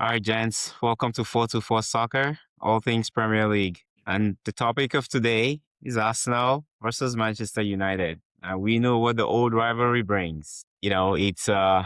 All right, gents, welcome to 424 Soccer, all things Premier League. And the topic of today is Arsenal versus Manchester United. And we know what the old rivalry brings. It's a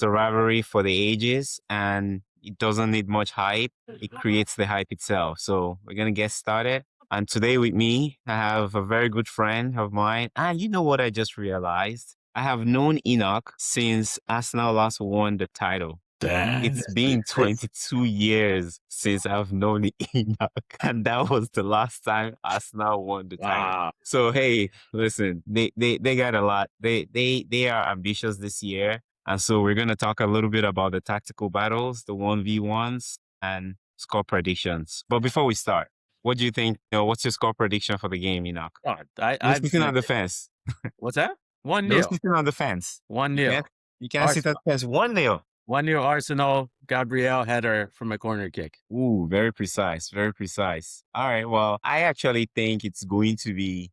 rivalry for the ages and it doesn't need much hype. It creates the hype itself. So we're gonna get started. And today with me, I have a very good friend of mine. And you know what I just realized? I have known Enoch since Arsenal last won the title. Damn. It's been 22 years since I've known Enoch, and that was the last time Arsenal won the title. Wow. So hey, listen, they got a lot. They are ambitious this year, and so we're gonna talk a little bit about the tactical battles, the 1v1s, and score predictions. But before we start, what do you think? What's your score prediction for the game, Enoch? God, No sitting on the fence. what's that? 1 No 0 sitting on the fence. 1 You 0 can't, you can't sit at the fence. 1-0. 1-0 Arsenal. Gabriel header from a corner kick. Ooh, very precise, very precise. All right, well, I actually think it's going to be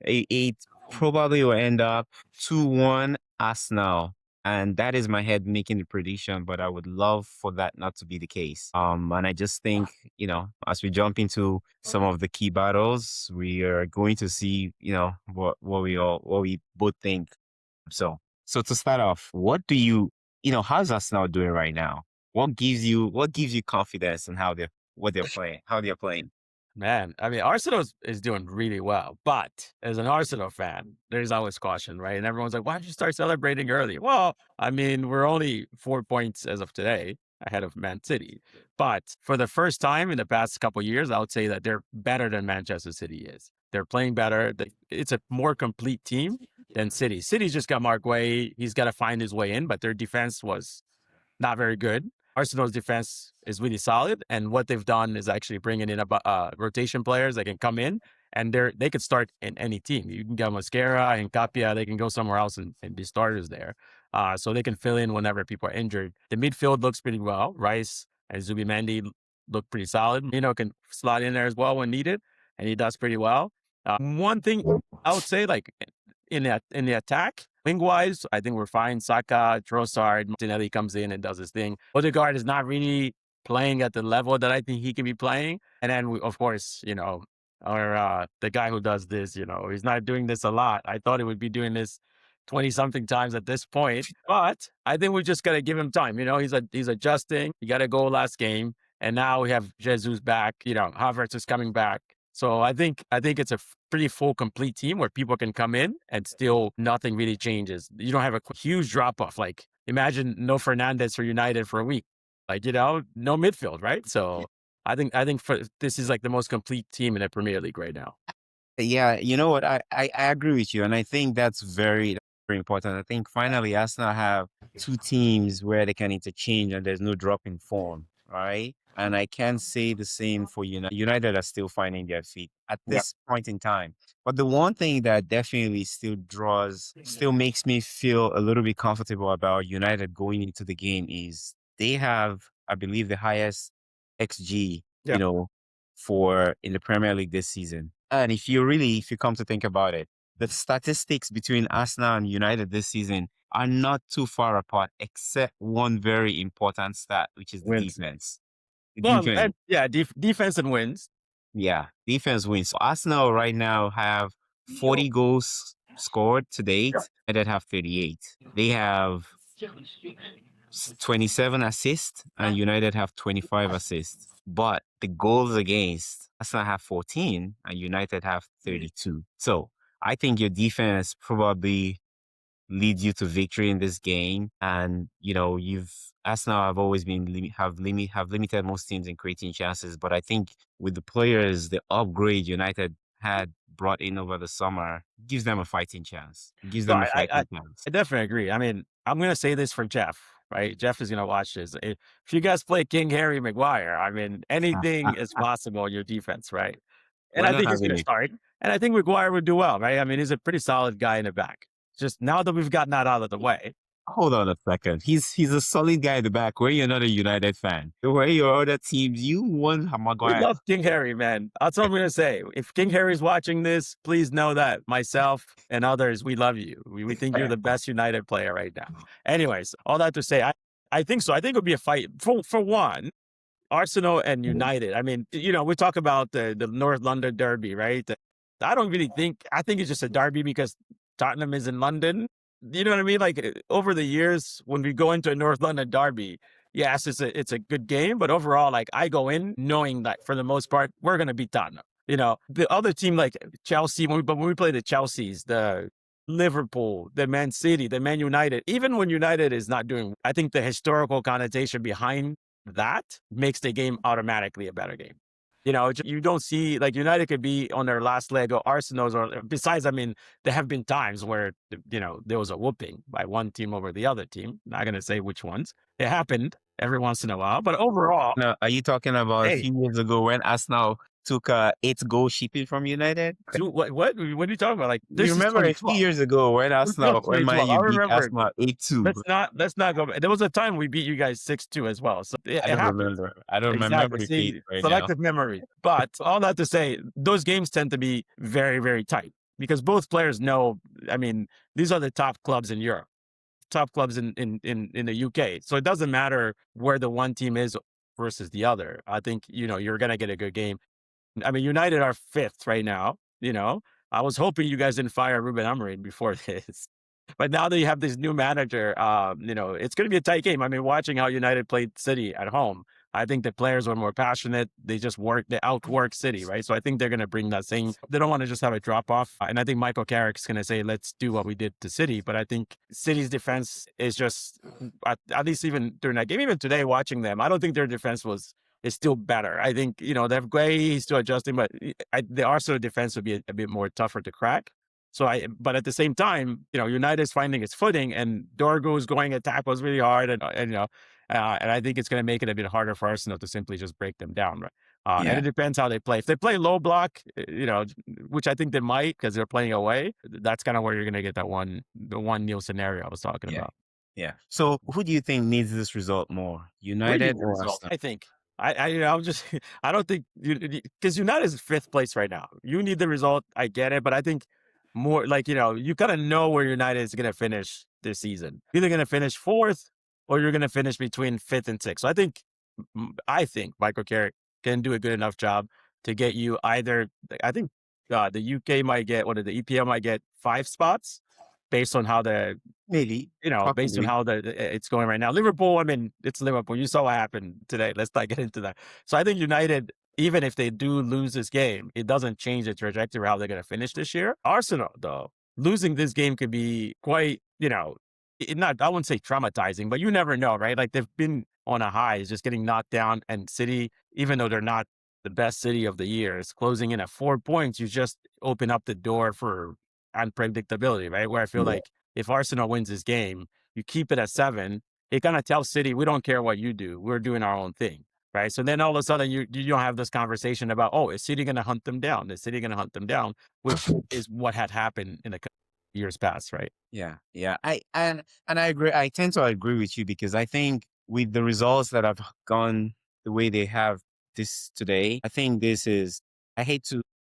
it probably will end up 2-1 Arsenal. And that is my head making the prediction, but I would love for that not to be the case. And I just think, as we jump into some of the key battles, we are going to see, what we both think. So to start off, how's Arsenal doing right now? What gives you confidence in what they're playing, how they're playing? Man, I mean, Arsenal is doing really well. But as an Arsenal fan, there's always caution, right? And everyone's like, why don't you start celebrating early? Well, I mean, we're only 4 points as of today ahead of Man City. But for the first time in the past couple of years, I would say that they're better than Manchester City is. They're playing better. It's a more complete team than City. City's just got Mark Way. He's got to find his way in, but their defense was not very good. Arsenal's defense is really solid, and what they've done is actually bringing in rotation players that can come in, and they could start in any team. You can get Mascara and Capia; they can go somewhere else and be starters there, so they can fill in whenever people are injured. The midfield looks pretty well. Rice and Zubimendi look pretty solid. Can slot in there as well when needed, and he does pretty well. One thing I would say, like in the attack, wing-wise, I think we're fine. Saka, Trossard, Martinelli comes in and does his thing. Odegaard is not really playing at the level that I think he can be playing. And then, of course, the guy who does this, he's not doing this a lot. I thought he would be doing this 20-something times at this point. But I think we just got to give him time. He's adjusting. He got a goal last game. And now we have Jesus back. Havertz is coming back. So I think it's a pretty full, complete team where people can come in and still nothing really changes. You don't have a huge drop off. Like imagine no Fernandes for United for a week. Like no midfield, right? So I think this is like the most complete team in the Premier League right now. Yeah, you know what? I agree with you, and I think that's very very important. I think finally Arsenal have two teams where they can interchange and there's no drop in form, right? And I can't say the same for United. United are still finding their feet at this point in time. But the one thing that definitely still makes me feel a little bit comfortable about United going into the game is they have, I believe, the highest XG, for in the Premier League this season. And if you come to think about it, the statistics between Arsenal and United this season are not too far apart, except one very important stat, which is the defense. Defense and wins. Yeah, defense wins. So Arsenal right now have 40 goals scored to date, and they have 38. They have 27 assists, and United have 25 assists. But the goals against, Arsenal have 14, and United have 32. So I think your defense probably leads you to victory in this game. And Arsenal have always been have limited most teams in creating chances. But I think with the players, the upgrade United had brought in over the summer gives them a fighting chance. I definitely agree. I mean, I'm gonna say this for Jeff. Right, Jeff is gonna watch this. If you guys play King Harry Maguire, I mean, anything is possible in your defense, right? And I think he's gonna start. And I think Maguire would do well, right? I mean, he's a pretty solid guy in the back. Just now that we've gotten that out of the way. Hold on a second. He's a solid guy in the back. Where you're not a United fan. Where your other teams, you won Maguire. We love King Harry, man. That's what I'm gonna say. If King Harry's watching this, please know that myself and others, we love you. We think you're the best United player right now. Anyways, all that to say, I think so. I think it would be a fight for one. Arsenal and United. I mean, we talk about the North London derby, right? I don't really think. I think it's just a derby because Tottenham is in London. You know what I mean? Like over the years, when we go into a North London derby, yes, it's a good game, but overall, like I go in knowing that for the most part we're gonna beat Tottenham. The other team like Chelsea, when we play the Chelseas, the Liverpool, the Man City, the Man United, even when United is not doing, I think the historical connotation behind that makes the game automatically a better game. You don't see like United could be on their last leg or Arsenal's, or besides, I mean, there have been times where, there was a whooping by one team over the other team. Not going to say which ones. It happened every once in a while, but overall, Now, are you talking about a hey, few years ago when Arsenal took 8-goal shipping from United? what are you talking about? Like, You this is remember a few 2012. years ago when This is when Man 2012. I U beat remember. Arsenal 8-2? Let's not go back. There was a time we beat you guys 6-2 as well. So it I don't happened. remember. I don't remember Exactly. the date See, right now. selective memory. But all that to say, those games tend to be very, very tight because both players know. I mean, these are the top clubs in Europe, top clubs in the UK. So it doesn't matter where the one team is versus the other. I think you're gonna get a good game. I mean, United are 5th right now. I was hoping you guys didn't fire Ruben Amorim before this. But now that you have this new manager, it's going to be a tight game. I mean, watching how United played City at home, I think the players were more passionate. They outwork City, right? So I think they're going to bring that same. They don't want to just have a drop off. And I think Michael Carrick's going to say, let's do what we did to City. But I think City's defense is just, at least even during that game, even today watching them, I don't think their defense is still better. I think, they have He's still adjusting, but the Arsenal defense would be a bit more tougher to crack. But at the same time, United is finding its footing, and Dorgu's going at tackles really hard, and I think it's going to make it a bit harder for Arsenal to simply just break them down, right? And it depends how they play. If they play low block, which I think they might because they're playing away, that's kind of where you're going to get the 1-0 scenario I was talking about. Yeah. So who do you think needs this result more, United or Arsenal? I think. I don't think because United is 5th place right now. You need the result. I get it, but I think more like you kind of know where United is going to finish this season. You're either going to finish 4th or you're going to finish between 5th and 6th. So I think Michael Carrick can do a good enough job to get you either. I think the UK might get the EPL might get 5 spots based on how maybe based on how it's going right now. Liverpool, I mean, it's Liverpool. You saw what happened today. Let's not get into that. So I think United, even if they do lose this game, it doesn't change the trajectory of how they're going to finish this year. Arsenal, though, losing this game could be quite, I wouldn't say traumatizing, but you never know, right? Like they've been on a high, it's just getting knocked down. And City, even though they're not the best city of the year, is closing in at 4 points. You just open up the door for unpredictability, right? Where I feel like if Arsenal wins this game, you keep it at 7, it kind of tells City, we don't care what you do. We're doing our own thing, right? So then all of a sudden you don't have this conversation about, is City going to hunt them down? Is City going to hunt them down? Which is what had happened in the years past, right? Yeah. I agree. I tend to agree with you because I think with the results that have gone the way they have this today, I think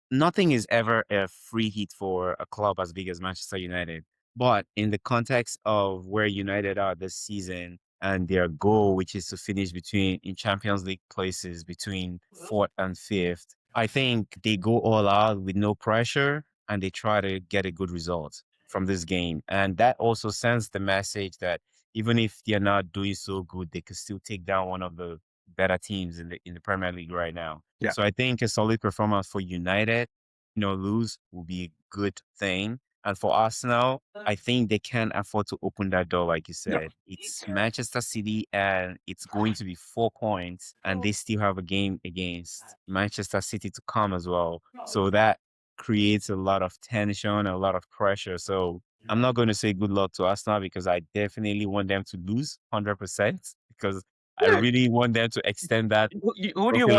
nothing is ever a free hit for a club as big as Manchester United. But in the context of where United are this season and their goal, which is to finish in Champions League places between 4th and 5th, I think they go all out with no pressure and they try to get a good result from this game. And that also sends the message that even if they're not doing so good, they could still take down one of the better teams in the Premier League right now. Yeah. So I think a solid performance for United, lose will be a good thing. And for Arsenal, I think they can afford to open that door, like you said. It's Manchester City, and it's going to be 4 points, and they still have a game against Manchester City to come as well. So that creates a lot of tension, a lot of pressure. So I'm not going to say good luck to Arsenal because I definitely want them to lose 100% because I really want them to extend that. Who do you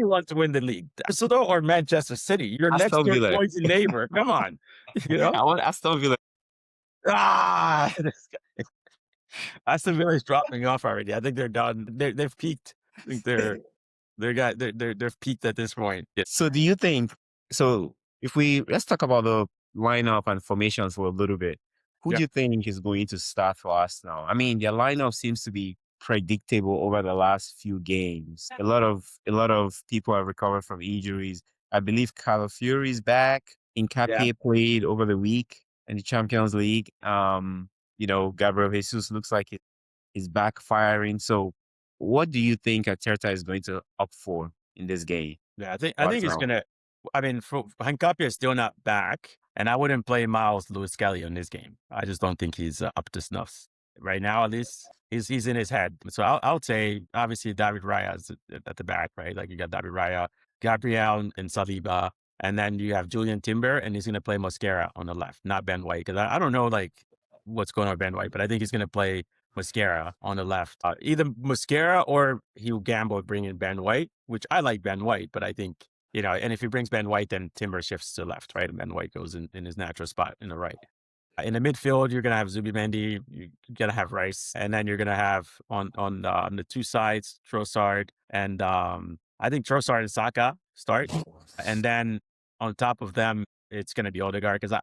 want to win the league? Arsenal or Manchester City? Your next door poison neighbor. Come on. I want Aston Villa. This guy. Aston Villa is dropping off already. I think they're done. They've peaked. I think they've peaked at this point. Yeah. So do you think? So let's talk about the lineup and formations for a little bit. who Yeah. do you think is going to start for Arsenal? I mean, their lineup seems to be predictable over the last few games. A lot of people have recovered from injuries. I believe Calafiori is back. Yeah. Incapié played over the week in the Champions League. Gabriel Jesus looks like he's backfiring. So, what do you think Arteta is going to opt for in this game? Yeah. I think it's Arsenal. gonna. I mean, Hincapie is still not back, and I wouldn't play Miles Lewis Kelly in this game. I just don't think he's up to snuff right now. At least he's in his head. So I'll say obviously David Raya is at the back, right? Like you got David Raya, Gabriel, and Saliba, and then you have Julian Timber, and he's gonna play Mosquera on the left, not Ben White, because I don't know like what's going on with Ben White, but I think he's gonna play Mosquera on the left. Either Mosquera or he'll gamble bringing Ben White, which I like Ben White, but I think, and if he brings Ben White, then Timber shifts to left, right? And Ben White goes in his natural spot in the right. In the midfield, you're going to have Zubimendi, you're going to have Rice, and then you're going to have on the two sides, Trossard, and I think Trossard and Saka start. And then on top of them, it's going to be Odegaard, because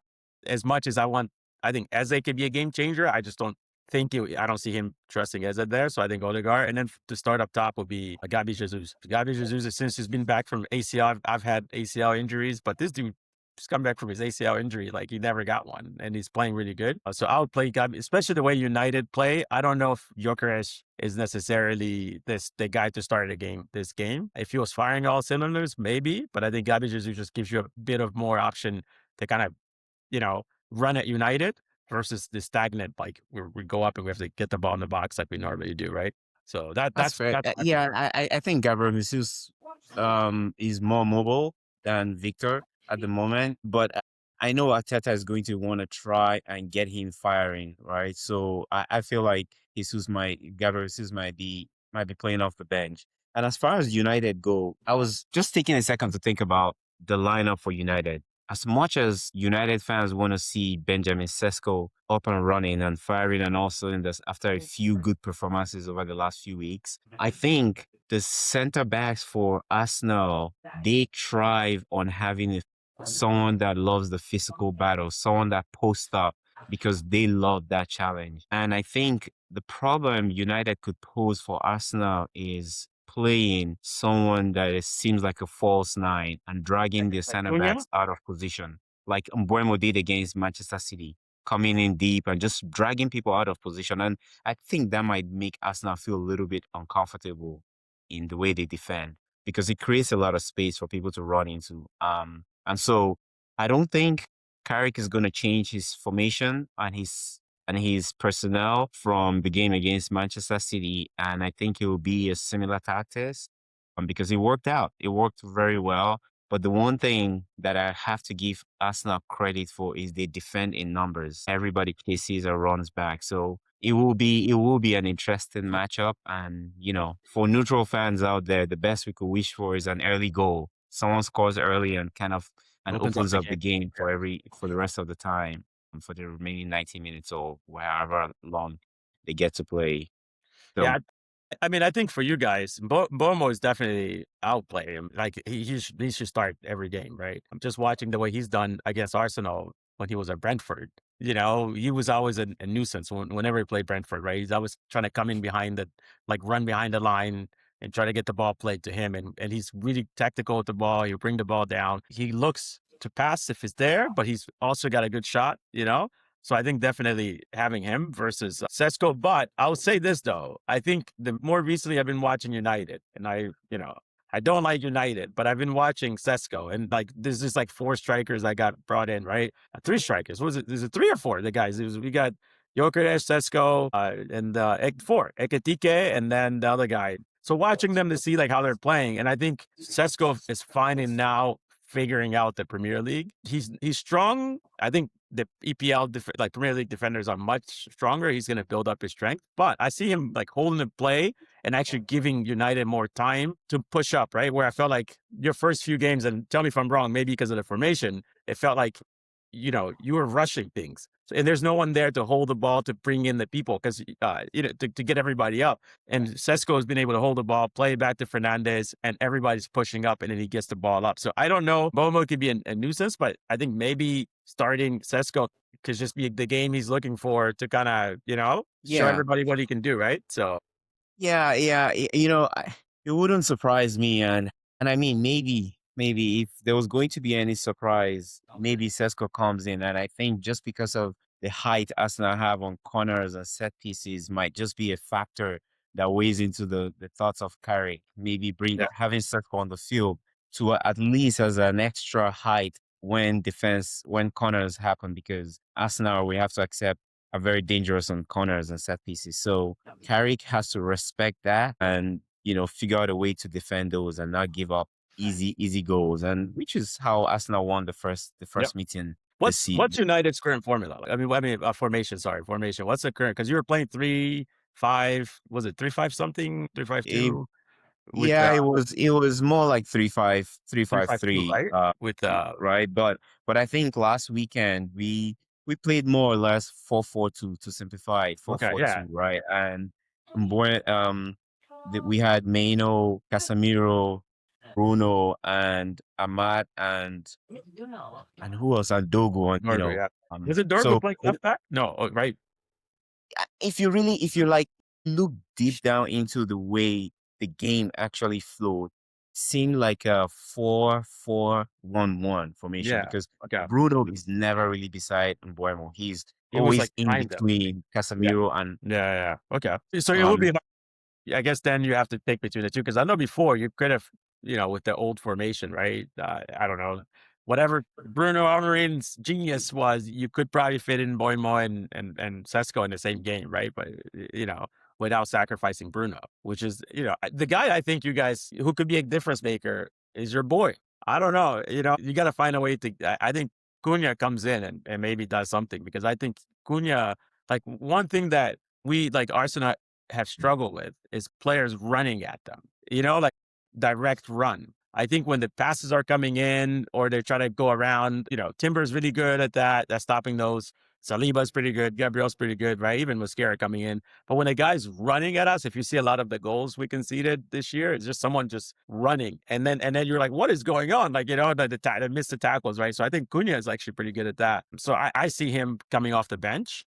as much as I think Eze could be a game changer, I just don't I don't see him trusting Eze there. So I think Odegaard. And then to start up top will be Gabi Jesus. Gabi Jesus, since he's been back from ACL, I've had ACL injuries, but this dude just come back from his ACL injury, like he never got one, and he's playing really good. So I would play Gabi, especially the way United play. I don't know if Gyökeres is necessarily the guy to start this game. If he was firing all cylinders, maybe, but I think Gabi Jesus just gives you a bit of more option to kind of, run at United versus the stagnant, like we go up and we have to get the ball in the box like we normally do, right? So That's fair. that's my Yeah, preference. I think Gabriel Jesus is more mobile than Victor at the moment, but I know Arteta is going to want to try and get him firing, right? So I feel like Gabriel Jesus might be playing off the bench. And as far as United go, I was just taking a second to think about the lineup for United. As much as United fans want to see Benjamin Sesko up and running and firing and also in this after a few good performances over the last few weeks, I think the center backs for Arsenal, they thrive on having someone that loves the physical battle, someone that posts up because they love that challenge. And I think the problem United could pose for Arsenal is playing someone that seems like a false nine and dragging the Like center Cunha? backs out of position, like Mbeumo did against Manchester City, coming in deep and just dragging people out of position. And I think that might make Arsenal feel a little bit uncomfortable in the way they defend because it creates a lot of space for people to run into. And so I don't think Carrick is going to change his formation and his personnel from the game against Manchester City, and I think it will be a similar tactics because it worked out. It worked very well. But the one thing that I have to give Arsenal credit for is they defend in numbers. Everybody chases or runs back. So it will be an interesting matchup. And for neutral fans out there, the best we could wish for is an early goal. Someone scores early and kind of and Opens up opens the up the game. game for the rest of the time for the remaining 90 minutes or however long they get to play. So Yeah, I mean, I think for you guys, Bomo is definitely outplay him. Like he should start every game, right? I'm just watching the way he's done against Arsenal when he was at Brentford. He was always a nuisance whenever he played Brentford, right? He's always trying to come in behind run behind the line and try to get the ball played to him. And he's really tactical with the ball. He'll bring the ball down. He looks to pass if it's there, but he's also got a good shot. So I think definitely having him versus Sesko. But I'll say this though, I think the more recently I've been watching United, and I don't like United, but I've been watching Sesko, and like there's just like four strikers I got brought in, right? Three strikers. What was it? Is it three or four? The guys. We got Gyökeres, Sesko, and four, Ekitike, and then the other guy. So watching them to see like how they're playing, and I think Sesko is finding now figuring out the Premier League. He's strong. I think the EPL like Premier League defenders are much stronger. He's going to build up his strength, but I see him like holding the play and actually giving United more time to push up, right? Where I felt like your first few games, and tell me if I'm wrong, maybe because of the formation, it felt like you were rushing things. And there's no one there to hold the ball to bring in the people because to get everybody up. And Sesko has been able to hold the ball, play it back to Fernandez, and everybody's pushing up, and then he gets the ball up. So I don't know. Bomo could be a nuisance, but I think maybe starting Sesko could just be the game he's looking for to kind of show Yeah. everybody what he can do, right? So Yeah, yeah. It wouldn't surprise me, and I mean, maybe if there was going to be any surprise, maybe Sesko comes in, and I think just because of the height Arsenal have on corners and set pieces, might just be a factor that weighs into the thoughts of Carrick. Maybe bring yeah, having Sesko on the field to at least as an extra height when corners happen, because Arsenal, we have to accept, are very dangerous on corners and set pieces. So Carrick has to respect that and, figure out a way to defend those and not give up easy goals. And which is how Arsenal won the yeah. first meeting this What's season. United's current formula? Formation. Sorry, formation. What's the current? Because you were playing 3-5. Was it 3-5 something? 3-5-2 It, with yeah, it was more like 3-5, 3-5-2, 3-5-3, right? With right? But I think last weekend we played more or less 4-4-2 to simplify it, okay, yeah, 4-4-2, right? And we had Maino, Casemiro, Bruno, and Ahmad, and who else? And Dogo, and Dorgu, yeah. Was it Dorgu so playing left back? No, oh, right. if you like look deep down into the way the game actually flowed, seemed like a 4-4-1-1 formation, Yeah, because okay. Bruno is never really beside Mbuemo. He's It was like always in kind of. between Yeah, Casemiro and yeah. Okay, so it would um be. I guess then you have to pick between the two because I know before you could have, with the old formation, right? I don't know, whatever Bruno Amorim's genius was, you could probably fit in Boimo and Sesko in the same game, right? But without sacrificing Bruno, which is the guy I think you guys who could be a difference maker is your boy. I don't know, you got to find a way to. I think Cunha comes in and maybe does something because I think Cunha, like one thing that we like Arsenal have struggled with is players running at them, like direct run. I think when the passes are coming in or they're trying to go around, Timber's really good at that. That's stopping those. Saliba's pretty good. Gabriel's pretty good, right? Even with Mascara coming in. But when a guy's running at us, if you see a lot of the goals we conceded this year, it's just someone just running. And then you're like, what is going on? Like, the miss the tackles, right? So I think Cunha is actually pretty good at that. So I see him coming off the bench,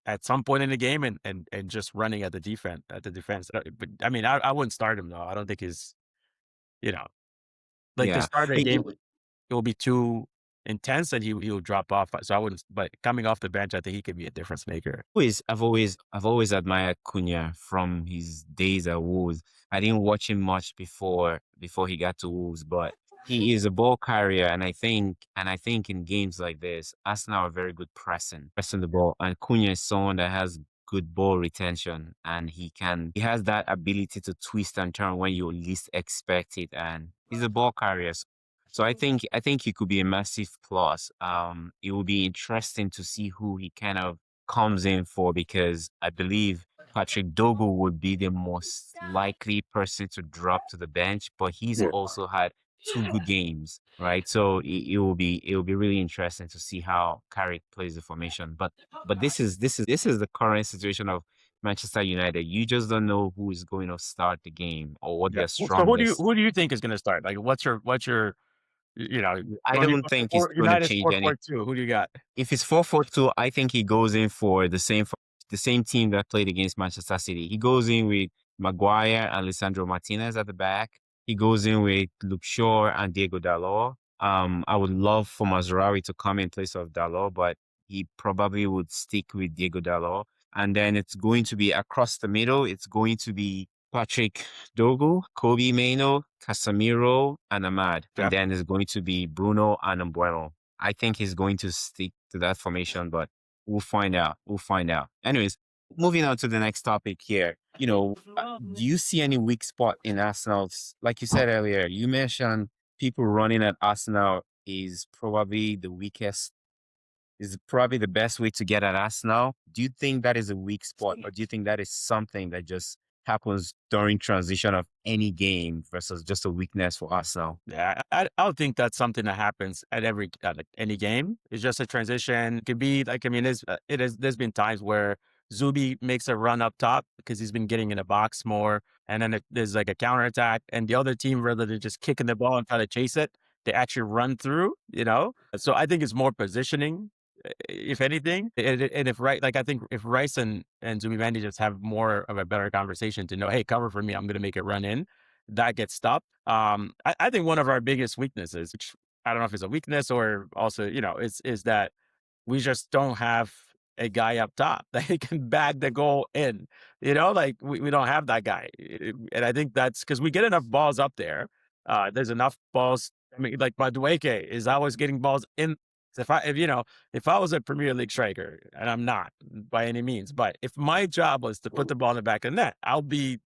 at some point in the game and just running at the defense. But I mean, I wouldn't start him though. I don't think he's, you know, like to yeah. start a It- game, it- it will be too intense and he'll drop off. So I wouldn't. But coming off the bench, I think he could be a difference maker. I've always admired Cunha from his days at Wolves. I didn't watch him much before he got to Wolves, but he is a ball carrier, and I think in games like this, Arsenal are very good pressing the ball, and Cunha is someone that has good ball retention, and he has that ability to twist and turn when you least expect it, and he's a ball carrier. So I think he could be a massive plus. It will be interesting to see who he kind of comes in for, because I believe Patrick Dogo would be the most likely person to drop to the bench, but he's Yeah. also had two good games, right? So it will be really interesting to see how Carrick plays the formation. But this is the current situation of Manchester United. You just don't know who is going to start the game or what Yeah. their So who do you strongest. who do you think is going to start? Like, what's your I when you don't go think it's for going to United's change any. 4-4-2? Who do you got? If it's 4-4-2, I think he goes in for the same team that played against Manchester City. He goes in with Maguire and Lisandro Martinez at the back. He goes in with Luke Shaw and Diego Dalot. I would love for Mazraoui to come in place of Dalot, but he probably would stick with Diego Dalot. And then it's going to be across the middle. It's going to be Patrick Dogu, Kobe Maino, Casemiro, and Ahmad. Yeah. And then it's going to be Bruno and Mbuemo. I think he's going to stick to that formation, but we'll find out. We'll find out. Anyways, moving on to the next topic here. Do you see any weak spot in Arsenal's? Like you said earlier, you mentioned people running at Arsenal is probably the best way to get at Arsenal. Do you think that is a weak spot, or do you think that is something that just happens during transition of any game versus just a weakness for Arsenal? Yeah, I don't think that's something that happens at like any game. It's just a transition. It could be like, I mean, it is. There's been times where Zubi makes a run up top because he's been getting in the box more, and then there's like a counter attack, and the other team, rather than just kicking the ball and try to chase it, they actually run through. So I think it's more positioning, if anything, and if right, like I think if Rice and Zubimendi just have more of a better conversation to know, hey, cover for me, I'm going to make it run in, that gets stopped. I think one of our biggest weaknesses, which I don't know if it's a weakness or also, is that we just don't have a guy up top that can bag the goal in. Like we don't have that guy. And I think that's because we get enough balls up there. There's enough balls. I mean, like Madueke is always getting balls in. So if I was a Premier League striker, and I'm not by any means, but if my job was to put the ball in the back of the net, I'll be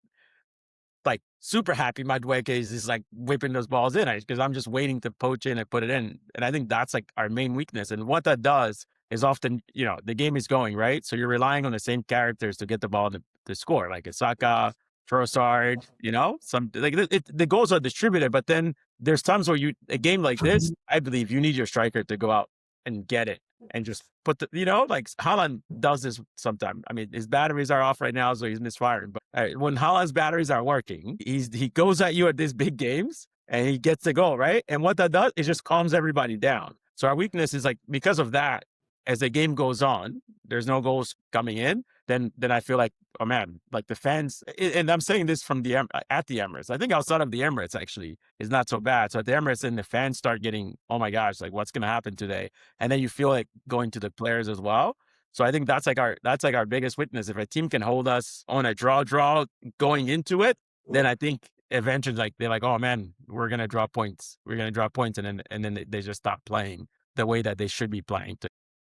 like super happy Madueke is like whipping those balls in because I'm just waiting to poach in and put it in. And I think that's like our main weakness. And what that does is often, the game is going, right? So you're relying on the same characters to get the ball to score, like Isaka, Trossard, the goals are distributed, but then there's times where a game like this, I believe you need your striker to go out and get it and just put like Haaland does this sometimes. I mean, his batteries are off right now, so he's misfiring. But when Haaland's batteries are working, he goes at you at these big games and he gets the goal, right? And what that does is just calms everybody down. So our weakness is like, because of that, as the game goes on, there's no goals coming in. Then I feel like, oh man, like the fans, and I'm saying this from at the Emirates. I think outside of the Emirates actually is not so bad. So at the Emirates, and the fans start getting, oh my gosh, like what's going to happen today? And then you feel like going to the players as well. So I think that's like our biggest weakness. If a team can hold us on a draw going into it, then I think eventually like they're like, oh man, we're going to draw points. We're going to draw points, and then they just stop playing the way that they should be playing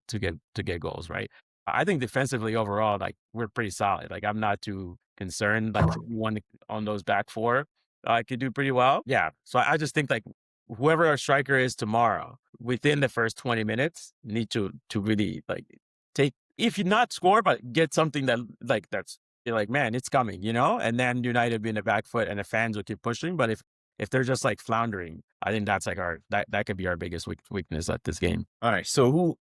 to get goals, right? I think defensively overall, like we're pretty solid. Like I'm not too concerned. Like one on those back four, I could do pretty well. Yeah. So I just think like whoever our striker is tomorrow, within the first 20 minutes, need to really like take, if you not score, but get something that like that's, you're like, man, it's coming, and then United be in the back foot and the fans will keep pushing. But if they're just like floundering, I think that's like that could be our biggest weakness at this game. All right. So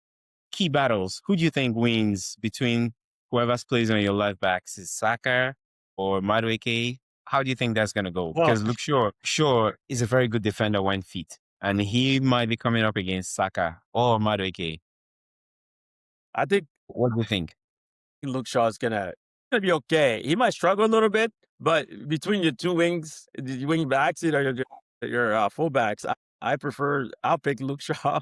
key battles, who do you think wins between whoever's plays on your left backs? Is Saka or Madueke? How do you think that's going to go? Because look, Shaw is a very good defender when fit, and he might be coming up against Saka or Madueke. I think. What do you think? Luke Shaw is gonna be okay. He might struggle a little bit, but between your two wings, the wing backs, your fullbacks, I'll pick Luke Shaw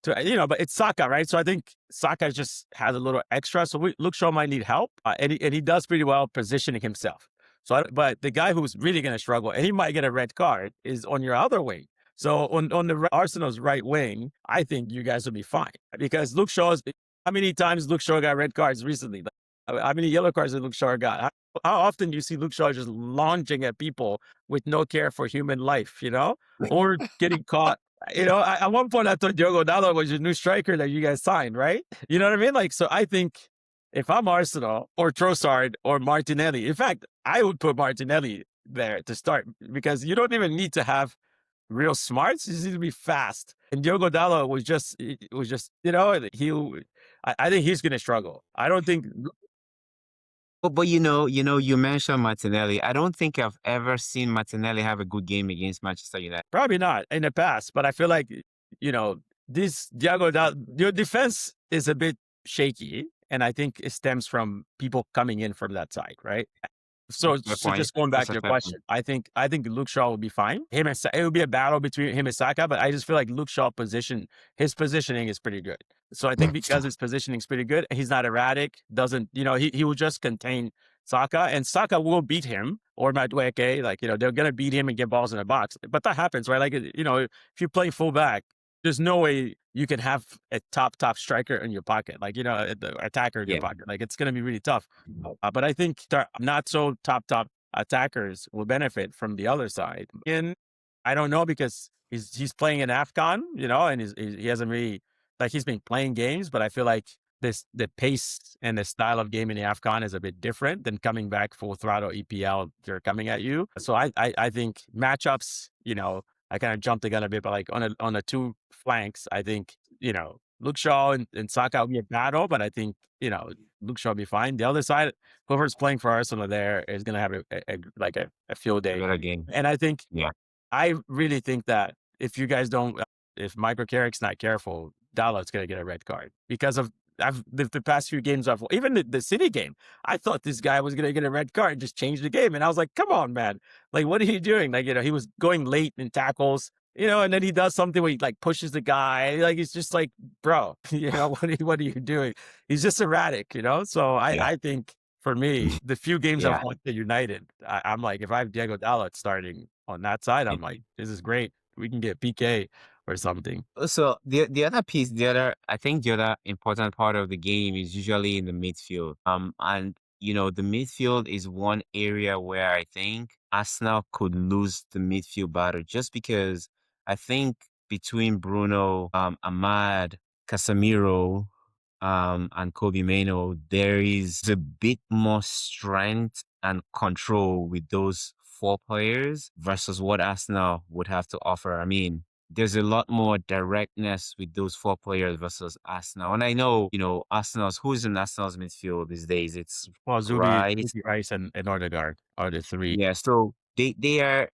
to, but it's Saka, right? So I think Saka just has a little extra. So Luke Shaw might need help, and he does pretty well positioning himself. But the guy who's really going to struggle, and he might get a red card, is on your other wing. So on the Arsenal's right wing, I think you guys will be fine because Luke Shaw's. How many times Luke Shaw got red cards recently? How many yellow cards did Luke Shaw got? How often do you see Luke Shaw just launching at people with no care for human life, or getting caught? At one point I thought Diogo Dalot was your new striker that you guys signed, right? You know what I mean? Like, so I think if I'm Arsenal or Trossard or Martinelli, in fact, I would put Martinelli there to start because you don't even need to have real smarts. You just need to be fast. And Diogo Dalot was just, I think he's going to struggle. I don't think. But you mentioned Martinelli. I don't think I've ever seen Martinelli have a good game against Manchester United. Probably not in the past, but I feel like, this Diogo Dalot, your defense is a bit shaky. And I think it stems from people coming in from that side, right? So just going back to your question, I think Luke Shaw will be fine. It will be a battle between him and Saka, but I just feel like Luke Shaw his positioning is pretty good. So I think because his positioning is pretty good, he's not erratic, doesn't, he will just contain Saka, and Saka will beat him or Madueke. Like, they're going to beat him and get balls in the box. But that happens, right? Like, if you play fullback, there's no way you can have a top striker in your pocket, like, the attacker in your pocket. Like, it's going to be really tough. But I think not so top attackers will benefit from the other side. And I don't know because he's playing in AFCON, and he hasn't really, like, he's been playing games, but I feel like the pace and the style of game in the AFCON is a bit different than coming back full throttle EPL. They're coming at you. So I think matchups, I kind of jumped the gun a bit, but like on the two flanks, I think, Luke Shaw and Saka will be a battle, but I think, Luke Shaw will be fine. The other side, whoever's playing for Arsenal there is going to have a field A day. better game. And I think, Yeah. I really think that if you guys don't, if Michael Carrick's not careful, Dalot's going to get a red card because of the past few games even the City game. I thought this guy was going to get a red card, just change the game, and I was like, come on, man, like what are you doing? Like he was going late in tackles, and then he does something where he like pushes the guy, like he's just like, bro, what are you doing? He's just erratic, So Yeah. I think for me, the few games I've Yeah. watched at United, I'm like, if I have Diego Dalot starting on that side, I'm like, this is great. We can get PK or something. So the other piece, I think the other important part of the game is usually in the midfield. And the midfield is one area where I think Arsenal could lose the midfield battle just because I think between Bruno, Ahmad, Casemiro, and Kobe Mano, there is a bit more strength and control with those four players versus what Arsenal would have to offer. I mean, there's a lot more directness with those four players versus Arsenal. And I know, who's in Arsenal's midfield these days? It's Well, Rice. Zubi Rice and Odegaard are the three. Yeah, so they are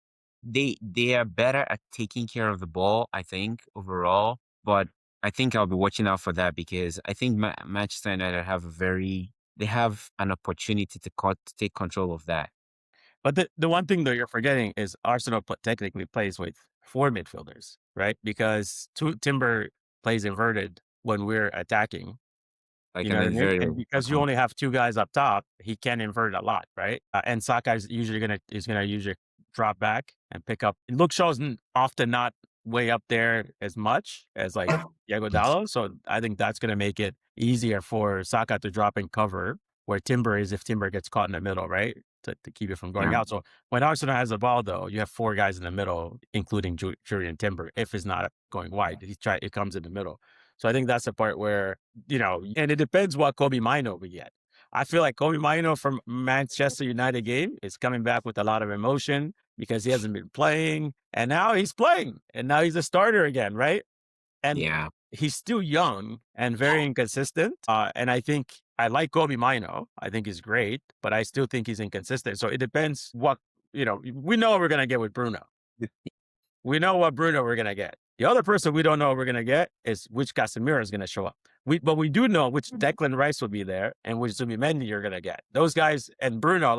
better at taking care of the ball, I think, overall. But I think I'll be watching out for that because I think Manchester United they have an opportunity to take control of that. But the one thing that you're forgetting is Arsenal technically plays with four midfielders, right? Because Timber plays inverted when we're attacking. Like You know an what I mean? very And because you only have two guys up top, he can invert a lot, right? And Saka is gonna usually drop back and pick up. Luke Shaw's often not way up there as much as like Diego Dallo, so I think that's gonna make it easier for Saka to drop and cover where Timber is if Timber gets caught in the middle, right? To keep it from going yeah. out. So when Arsenal has the ball, though, you have four guys in the middle, including Julian Timber. If it's not going wide, it comes in the middle. So I think that's the part where and it depends what Kobe Mino we get. I feel like Kobe Mino from Manchester United game is coming back with a lot of emotion because he hasn't been playing, and now he's playing, and now he's a starter again, right? And Yeah. he's still young and very inconsistent. And I think I like Kobe Mino. I think he's great, but I still think he's inconsistent. So it depends we know what we're gonna get with Bruno. We know what Bruno we're going to get. The other person we don't know what we're going to get is which Casemiro is going to show up. But we do know which Declan Rice will be there and which Zubimendi you're going to get. Those guys and Bruno,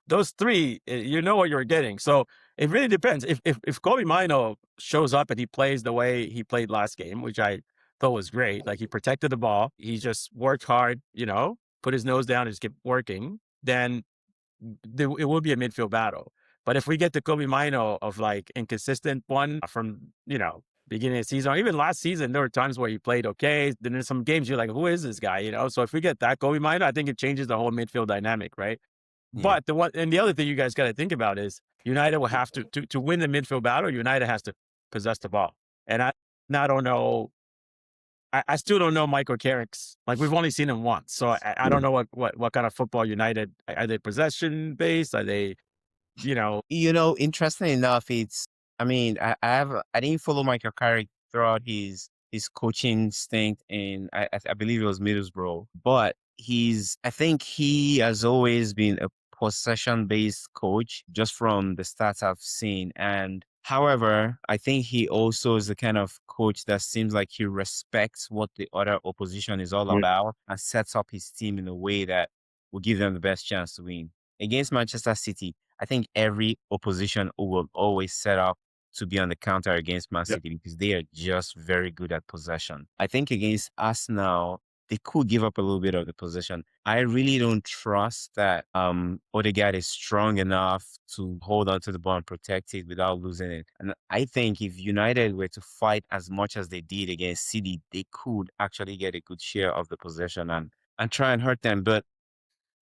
those three, you know what you're getting. So it really depends. If Kobe Mino shows up and he plays the way he played last game, which I thought was great, like he protected the ball, he just worked hard, put his nose down and just kept working, then it will be a midfield battle. But if we get the Kobe Mino of like inconsistent one from, beginning of the season, or even last season, there were times where he played okay. Then there's some games you're like, who is this guy? So if we get that Kobe Mino, I think it changes the whole midfield dynamic, right? Yeah. But the other thing you guys got to think about is United will have to win the midfield battle. United has to possess the ball. And I don't know. I still don't know Michael Carrick's. Like we've only seen him once, so I don't know what kind of football United are. They possession based? Are they, Interesting enough, I mean, I didn't follow Michael Carrick throughout his coaching stint in, I believe it was Middlesbrough, but I think he has always been a possession-based coach just from the stats I've seen. And however, I think he also is the kind of coach that seems like he respects what the other opposition is all about and sets up his team in a way that will give them the best chance to win. Against Manchester City, I think every opposition will always set up to be on the counter against Man City because they are just very good at possession. I think against Arsenal, they could give up a little bit of the possession. I really don't trust that Odegaard is strong enough to hold on to the ball and protect it without losing it. And I think if United were to fight as much as they did against City, they could actually get a good share of the possession and try and hurt them. But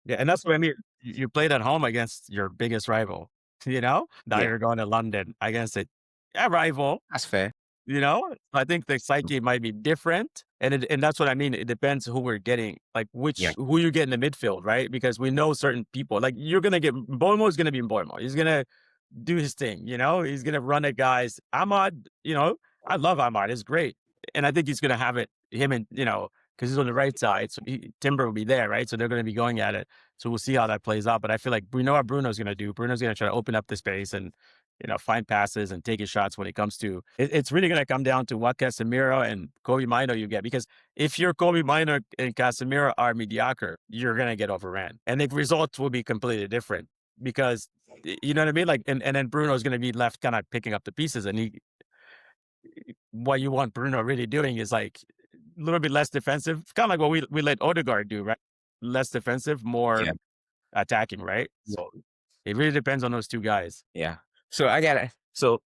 yeah, and that's what I mean. You played at home against your biggest rival, Now yeah, you're going to London against a rival. that's fair. I think the psyche might be different, and that's what I mean. It depends who we're getting, like Yeah. who you get in the midfield, right? Because we know certain people. Like you're gonna get Bomo is gonna be Bomo. He's gonna do his thing. He's gonna run at guys. Ahmad, I love Ahmad. It's great, and I think he's gonna have it. Him and because he's on the right side, so Timber will be there, right? So they're gonna be going at it. So we'll see how that plays out. But I feel like we know what Bruno's gonna do. Bruno's gonna try to open up the space and find passes and take his shots when it comes to it's really going to come down to what Casemiro and Kobe Mino you get. Because if your Kobe Mino and Casemiro are mediocre, you're going to get overran. And the results will be completely different because, you know what I mean? Like, and then Bruno's going to be left kind of picking up the pieces. And what you want Bruno really doing is like a little bit less defensive, kind of like what we let Odegaard do, right? Less defensive, more Yeah. attacking, right? So it really depends on those two guys. Yeah. So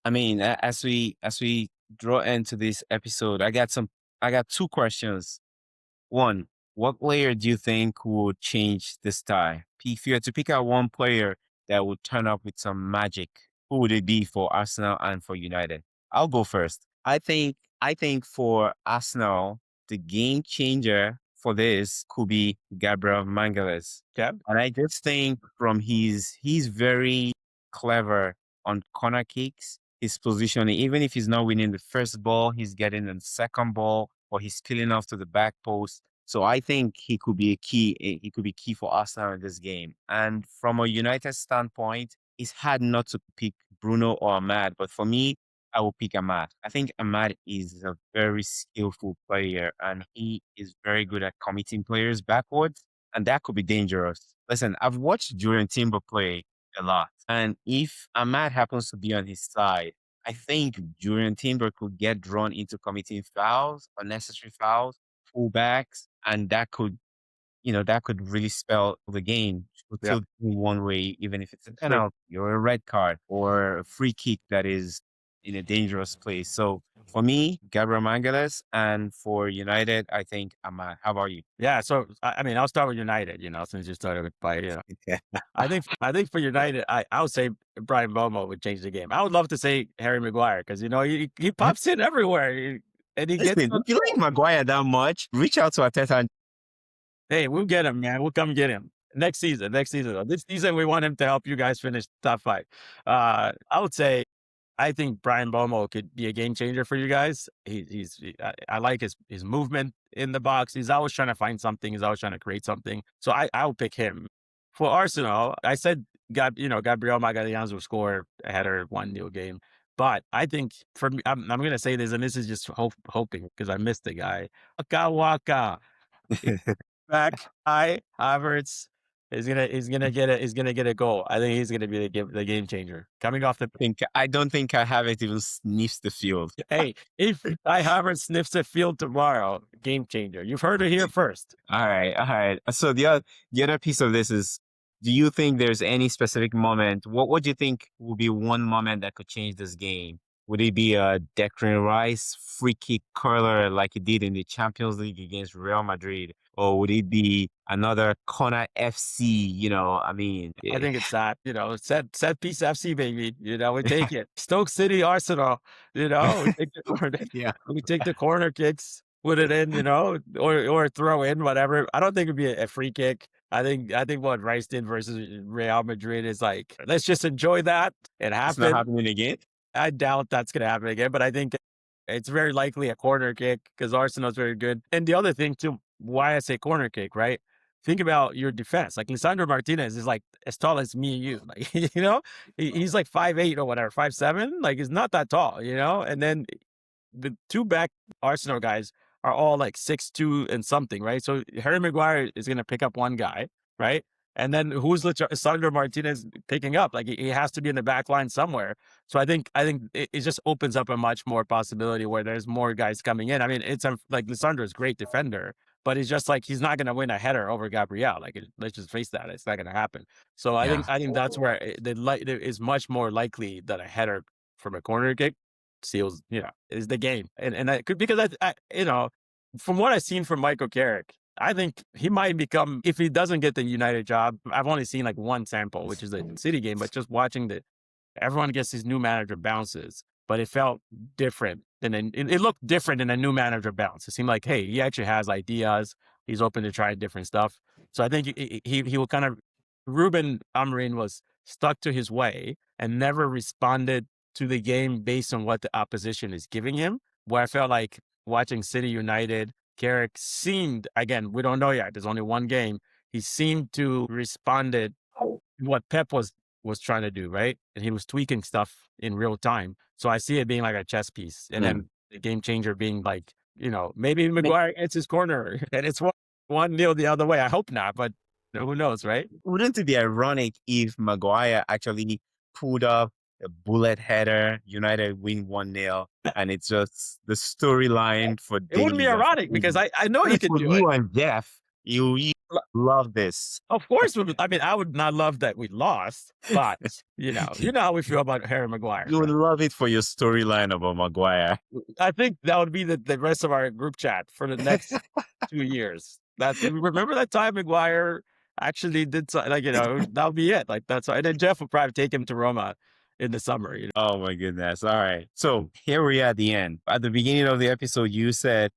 I mean, as we draw into this episode, I got two questions. One, what player do you think would change the style? If you had to pick out one player that would turn up with some magic, who would it be for Arsenal and for United? I'll go first. I think for Arsenal, the game changer for this could be Gabriel Magalhaes. Okay. And I just think he's very clever on corner kicks, his positioning, even if he's not winning the first ball, he's getting the second ball or he's peeling off to the back post. So I think he could be he could be key for Arsenal in this game. And from a United standpoint, it's hard not to pick Bruno or Ahmad, but for me, I will pick Ahmad. I think Ahmad is a very skillful player and he is very good at committing players backwards, and that could be dangerous. Listen, I've watched Julian Timber play a lot, and if Ahmad happens to be on his side, I think Julian Timber could get drawn into committing fouls, unnecessary fouls, fullbacks, and that could really spell the game to Yeah. tilt in one way, even if it's a Sure. penalty or a red card or a free kick that is in a dangerous place. So for me, Gabriel Magalhaes, and for United, I think Ahmad. How about you? Yeah, so I mean, I'll start with United. Since you started with by Yeah. I think for United, I would say Brian Bomo would change the game. I would love to say Harry Maguire because he pops in everywhere and he gets. Listen, if you like Maguire that much, reach out to Arteta. Hey, we'll get him, man. We'll come get him next season. Next season, though. This season, we want him to help you guys finish top 5. I would say I think Brian Bomo could be a game changer for you guys. I like his movement in the box. He's always trying to find something. He's always trying to create something. So I'll pick him. For Arsenal, I said Gabriel Magalhaes will score a header 1-0 game. But I think for me, I'm going to say this, and this is just hoping because I missed the guy. Waka Waka back. Havertz is gonna get a goal. I think he's gonna be the game changer coming off the. I don't think I have it even sniffs the field. Hey, if Kai Havertz sniffs the field tomorrow, game changer. You've heard it here first. All right. So the other piece of this is, do you think there's any specific moment? What do you think will be one moment that could change this game? Would it be a Declan Rice free kick curler like he did in the Champions League against Real Madrid? Or would it be another corner FC? I mean, I think it's that, set piece FC, baby. We take it. Stoke City, Arsenal, we take yeah. we take the corner kicks, put it in, or throw in, whatever. I don't think it'd be a free kick. I think what Rice did versus Real Madrid is like, let's just enjoy that. It It's not happened. happening again. I doubt that's going to happen again, but I think it's very likely a corner kick because Arsenal's very good. And the other thing too, why I say corner kick, right? Think about your defense. Like Lisandro Martinez is like as tall as me and you. Like, he's like 5'8" or whatever, 5'7". Like he's not that tall, and then the two back Arsenal guys are all like 6'2" and something, right? So Harry Maguire is going to pick up one guy, right? And then who's Sandro Martinez picking up? Like he has to be in the back line somewhere. So I think it just opens up a much more possibility where there's more guys coming in. I mean, it's like Lisandro is a great defender, but he's just like he's not going to win a header over Gabriel. Like let's just face that, it's not going to happen. So I think that's where it is much more likely that a header from a corner kick seals, is the game. And I could because I from what I've seen from Michael Carrick, I think he might become, if he doesn't get the United job, I've only seen like one sample, which is the City game, but just watching everyone gets his new manager bounces. but it felt different. And then it looked different in a new manager bounce. It seemed like, hey, he actually has ideas. He's open to try different stuff. So I think he will kind of, Ruben Amorim was stuck to his way and never responded to the game based on what the opposition is giving him. Where I felt like watching City United, Carrick seemed, again, we don't know yet. There's only one game. He seemed to responded what Pep was trying to do, right? And he was tweaking stuff in real time. So I see it being like a chess piece, and Yeah. then the game changer being like, maybe Make- Maguire hits his corner and it's 1-0 the other way. I hope not, but who knows, right? Wouldn't it be ironic if Maguire actually pulled up a bullet header, United win 1-0, and it's just the storyline for It wouldn't be days and ironic because days. I know he could For do it. you and Jeff, you love this. Of course, I mean, I would not love that we lost, but you know how we feel about Harry Maguire. You would love it for your storyline about Maguire. I think that would be the rest of our group chat for the next 2 years. Remember that time Maguire actually did like, that'll be it. Like that's and then Jeff would probably take him to Roma in the summer. Oh my goodness. All right. So here we are at the end. At the beginning of the episode, you said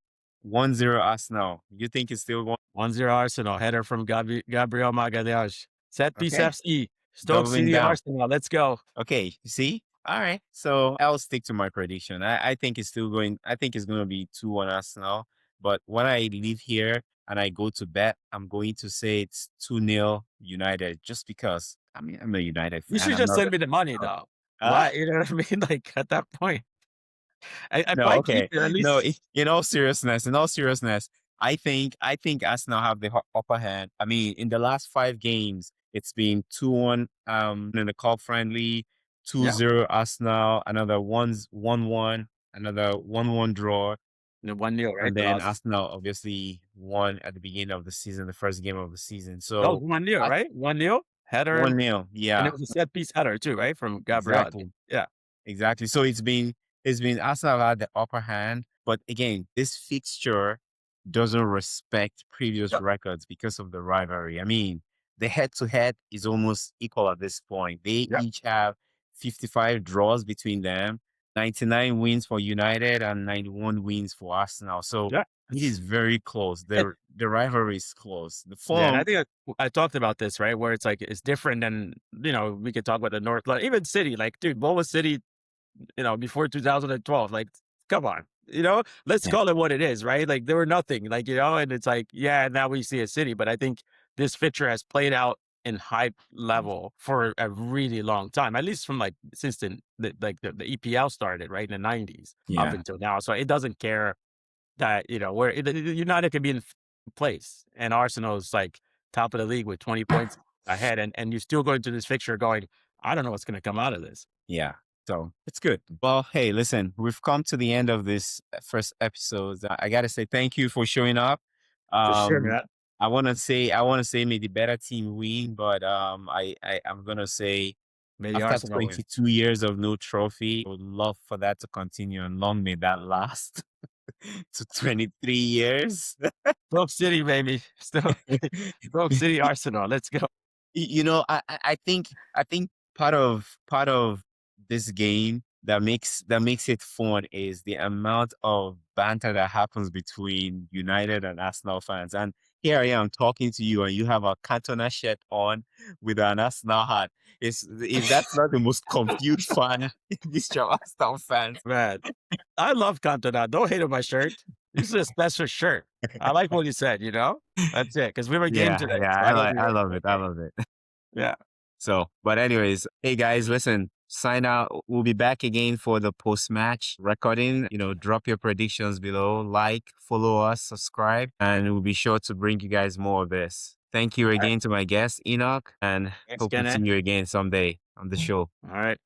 1-0 Arsenal. You think it's still going? 1-0 Arsenal, header from Gabriel Magalhaes. Set piece Okay. FC. Stoke Doubling City down. Arsenal. Let's go. Okay, you see? All right. So I'll stick to my prediction. I think it's still going, I think it's going to be 2-1 Arsenal. But when I leave here and I go to bet, I'm going to say it's 2-0 United just because, I mean, I'm a United fan. You should I'm just not send a- me the money though. Huh? Why? You know what I mean? Like at that point. I No, might okay. keep it at least. No, in all seriousness, I think Arsenal have the upper hand. I mean, in the last 5 games, it's been 2-1 in the cup friendly, 2-0 Arsenal, another 1-1, another 1-1 draw. The 1-0, right? And then Lost. Arsenal obviously won at the beginning of the season, the first game of the season. That was So 1-0, I- right? 1-0 header. 1-0, And yeah. it was a set piece header too, right? From Gabriel. Exactly. Yeah. Exactly. So it's been Arsenal had the upper hand, but again, this fixture doesn't respect previous Yep. records because of the rivalry. I mean, the head-to-head is almost equal at this point. They Yep. each have 55 draws between them, 99 wins for United and 91 wins for Arsenal. So Yeah. it is very close. The rivalry is close. The Yeah, and form, I think I talked about this, right? Where it's like it's different than, we could talk about the North, like even City, like, dude, what was City, before 2012? Like, come on, let's Yeah. call it what it is, right? Like, they were nothing, like, and it's like, yeah, now we see a City, but I think this fixture has played out in high level for a really long time, at least from like since the EPL started, right, in the 90s up yeah, until now. So it doesn't care that, where United can be in place and Arsenal's like top of the league with 20 points ahead, and you're still going to this fixture going, I don't know what's going to come out of this. yeah. So it's good. Well, hey, listen, we've come to the end of this first episode. I gotta say thank you for showing up. For sure, Um, man. I want to say may the better team win, but I'm gonna say Maybe after Arsenal win. 22 years of no trophy, I would love for that to continue, and long may that last to 23 years. Stoke City, baby. Still Stoke City, Arsenal. Let's go. I think part of this game that makes it fun is the amount of banter that happens between United and Arsenal fans. And here I am talking to you, and you have a Cantona shirt on with an Arsenal hat. If that's not the most confused fan in this Arsenal fans. Man, I love Cantona. Don't hate on my shirt. This is a special shirt. I like what you said, That's it. Because we have a game today. So I love okay. it. I love it. Yeah. So, but anyways, hey guys, listen, sign out. We'll be back again for the post-match recording. Drop your predictions below, like, follow us, subscribe, and we'll be sure to bring you guys more of this. Thank you again to my guest, Enoch, and Thanks, hope to see Kenneth. you again someday on the show. All right.